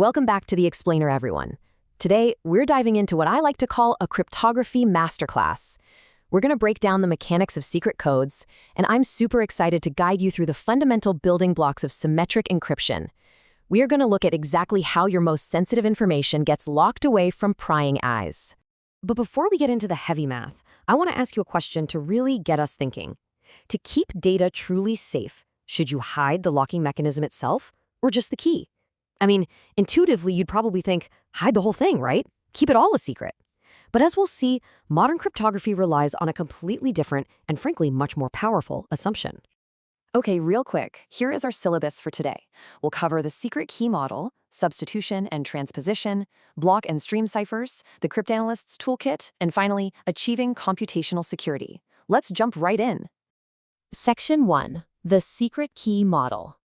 Welcome back to The Explainer, everyone. Today, we're diving into what I like to call a cryptography masterclass. We're going to break down the mechanics of secret codes, and I'm super excited to guide you through the fundamental building blocks of symmetric encryption. We are going to look at exactly how your most sensitive information gets locked away from prying eyes. But before we get into the heavy math, I want to ask you a question to really get us thinking. To keep data truly safe, should you hide the locking mechanism itself, or just the key? I mean, intuitively, you'd probably think, hide the whole thing, right? Keep it all a secret. But as we'll see, modern cryptography relies on a completely different and frankly much more powerful assumption. Okay, real quick, here is our syllabus for today. We'll cover the secret key model, substitution and transposition, block and stream ciphers, the cryptanalysts toolkit, and finally, achieving computational security. Let's jump right in. Section 1. The secret key model.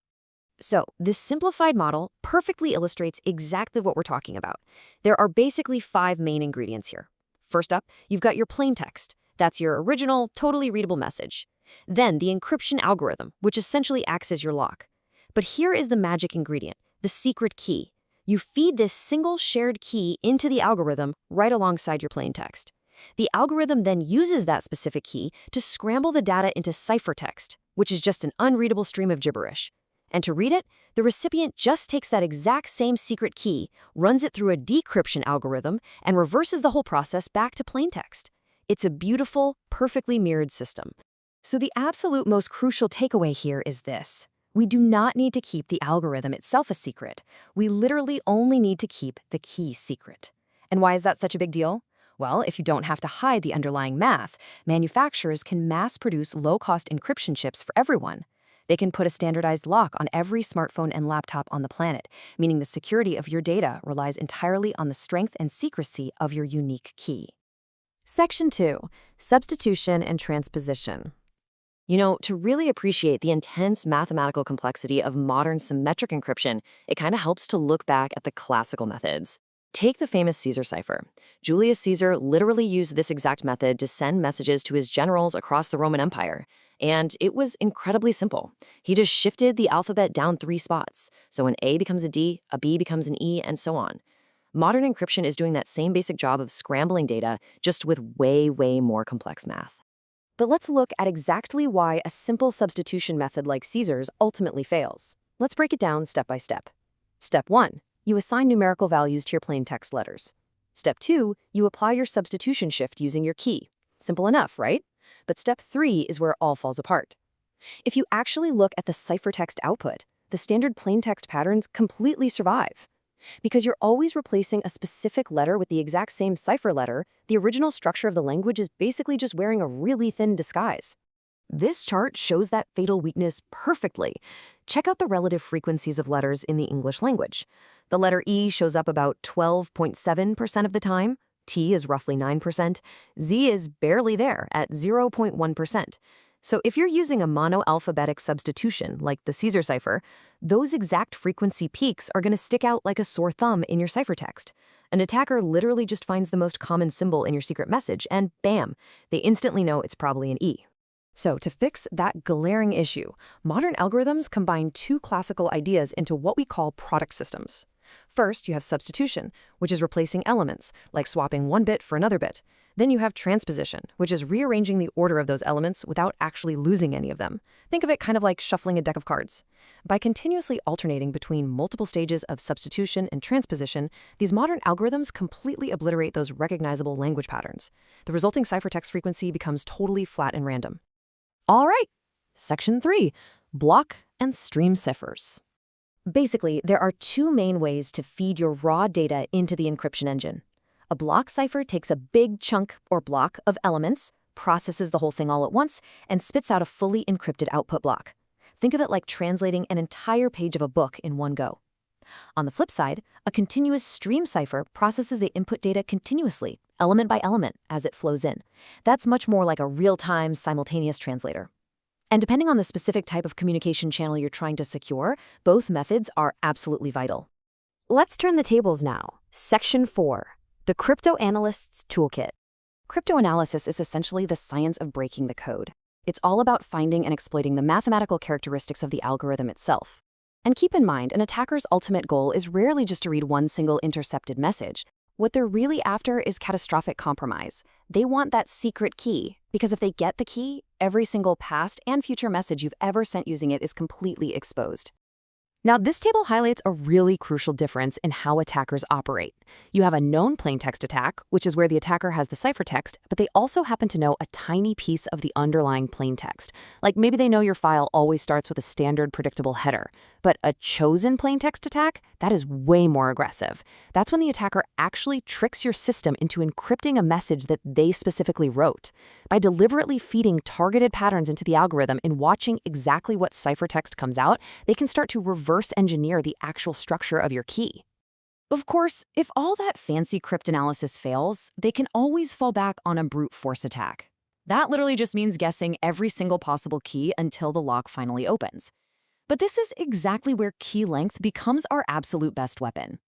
So, this simplified model perfectly illustrates exactly what we're talking about. There are basically 5 main ingredients here. First up, you've got your plain text. That's your original, totally readable message. Then, the encryption algorithm, which essentially acts as your lock. But here is the magic ingredient, the secret key. You feed this single shared key into the algorithm right alongside your plain text. The algorithm then uses that specific key to scramble the data into ciphertext, which is just an unreadable stream of gibberish. And to read it, the recipient just takes that exact same secret key, runs it through a decryption algorithm, and reverses the whole process back to plain text. It's a beautiful, perfectly mirrored system. So the absolute most crucial takeaway here is this. We do not need to keep the algorithm itself a secret. We literally only need to keep the key secret. And why is that such a big deal? Well, if you don't have to hide the underlying math, manufacturers can mass-produce low-cost encryption chips for everyone. They can put a standardized lock on every smartphone and laptop on the planet, meaning the security of your data relies entirely on the strength and secrecy of your unique key. Section 2. Substitution and transposition. You know, to really appreciate the intense mathematical complexity of modern symmetric encryption, it kind of helps to look back at the classical methods. Take the famous Caesar cipher. Julius Caesar literally used this exact method to send messages to his generals across the Roman Empire. And it was incredibly simple. He just shifted the alphabet down 3 spots. So an A becomes a D, a B becomes an E, and so on. Modern encryption is doing that same basic job of scrambling data, just with way more complex math. But let's look at exactly why a simple substitution method like Caesar's ultimately fails. Let's break it down step by step. Step 1. You assign numerical values to your plain text letters. Step 2. You apply your substitution shift using your key. Simple enough, right? But step 3 is where it all falls apart. If you actually look at the ciphertext output, the standard plaintext patterns completely survive. Because you're always replacing a specific letter with the exact same cipher letter, the original structure of the language is basically just wearing a really thin disguise. This chart shows that fatal weakness perfectly. Check out the relative frequencies of letters in the English language. The letter E shows up about 12.7% of the time, T is roughly 9%, Z is barely there at 0.1%. So if you're using a monoalphabetic substitution like the Caesar cipher, those exact frequency peaks are going to stick out like a sore thumb in your ciphertext. An attacker literally just finds the most common symbol in your secret message and bam, they instantly know it's probably an E. So to fix that glaring issue, modern algorithms combine 2 classical ideas into what we call product systems. First, you have substitution, which is replacing elements, like swapping one bit for another bit. Then you have transposition, which is rearranging the order of those elements without actually losing any of them. Think of it kind of like shuffling a deck of cards. By continuously alternating between multiple stages of substitution and transposition, these modern algorithms completely obliterate those recognizable language patterns. The resulting ciphertext frequency becomes totally flat and random. All right, Section 3, block and stream ciphers. Basically, there are 2 main ways to feed your raw data into the encryption engine. A block cipher takes a big chunk or block of elements, processes the whole thing all at once, and spits out a fully encrypted output block. Think of it like translating an entire page of a book in one go. On the flip side, a continuous stream cipher processes the input data continuously, element by element, as it flows in. That's much more like a real-time, simultaneous translator. And depending on the specific type of communication channel you're trying to secure, both methods are absolutely vital. Let's turn the tables now. Section 4. The Cryptanalysts Toolkit. Cryptanalysis is essentially the science of breaking the code. It's all about finding and exploiting the mathematical characteristics of the algorithm itself. And keep in mind, an attacker's ultimate goal is rarely just to read one single intercepted message. What they're really after is catastrophic compromise. They want that secret key, because if they get the key, every single past and future message you've ever sent using it is completely exposed. Now, this table highlights a really crucial difference in how attackers operate. You have a known plaintext attack, which is where the attacker has the ciphertext, but they also happen to know a tiny piece of the underlying plaintext. Like maybe they know your file always starts with a standard predictable header. But a chosen plaintext attack, that is way more aggressive. That's when the attacker actually tricks your system into encrypting a message that they specifically wrote. By deliberately feeding targeted patterns into the algorithm and watching exactly what ciphertext comes out, they can start to reverse engineer the actual structure of your key. Of course, if all that fancy cryptanalysis fails, they can always fall back on a brute force attack. That literally just means guessing every single possible key until the lock finally opens. But this is exactly where key length becomes our absolute best weapon.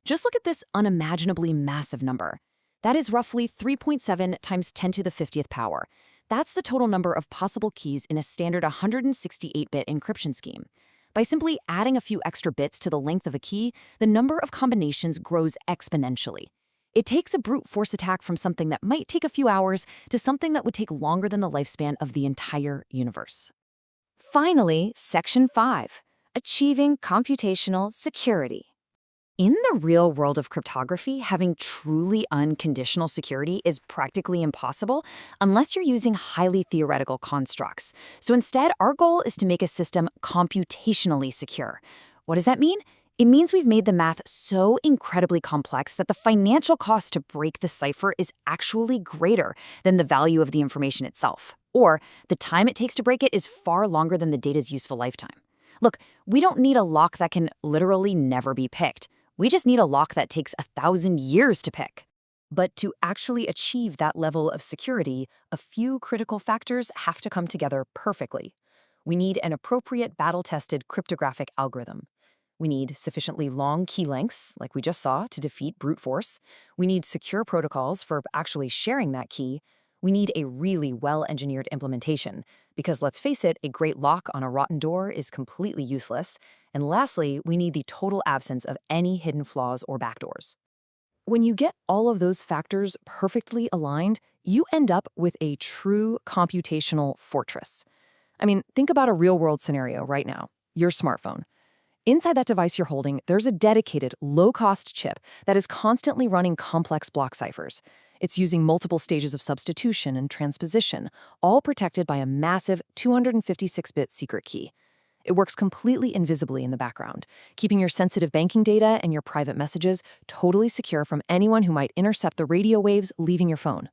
Just look at this unimaginably massive number. That is roughly 3.7 times 10 to the 50th power. That's the total number of possible keys in a standard 168-bit encryption scheme. By simply adding a few extra bits to the length of a key, the number of combinations grows exponentially. It takes a brute force attack from something that might take a few hours to something that would take longer than the lifespan of the entire universe. Finally, Section 5, Achieving Computational Security. In the real world of cryptography, having truly unconditional security is practically impossible unless you're using highly theoretical constructs. So instead, our goal is to make a system computationally secure. What does that mean? It means we've made the math so incredibly complex that the financial cost to break the cipher is actually greater than the value of the information itself. Or the time it takes to break it is far longer than the data's useful lifetime. Look, we don't need a lock that can literally never be picked. We just need a lock that takes 1,000 years to pick. But to actually achieve that level of security, a few critical factors have to come together perfectly. We need an appropriate battle-tested cryptographic algorithm. We need sufficiently long key lengths, like we just saw, to defeat brute force. We need secure protocols for actually sharing that key. We need a really well-engineered implementation, because let's face it, a great lock on a rotten door is completely useless. And lastly, we need the total absence of any hidden flaws or backdoors. When you get all of those factors perfectly aligned, you end up with a true computational fortress. I mean, think about a real-world scenario right now, your smartphone. Inside that device you're holding, there's a dedicated, low-cost chip that is constantly running complex block ciphers. It's using multiple stages of substitution and transposition, all protected by a massive 256-bit secret key. It works completely invisibly in the background, keeping your sensitive banking data and your private messages totally secure from anyone who might intercept the radio waves leaving your phone.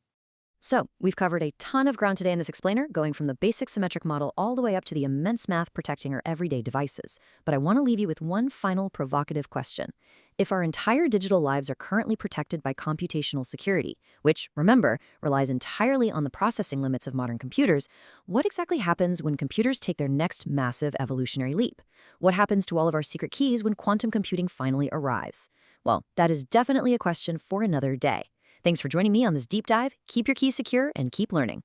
So, we've covered a ton of ground today in this explainer, going from the basic symmetric model all the way up to the immense math protecting our everyday devices. But I want to leave you with one final provocative question. If our entire digital lives are currently protected by computational security, which, remember, relies entirely on the processing limits of modern computers, what exactly happens when computers take their next massive evolutionary leap? What happens to all of our secret keys when quantum computing finally arrives? Well, that is definitely a question for another day. Thanks for joining me on this deep dive. Keep your keys secure and keep learning.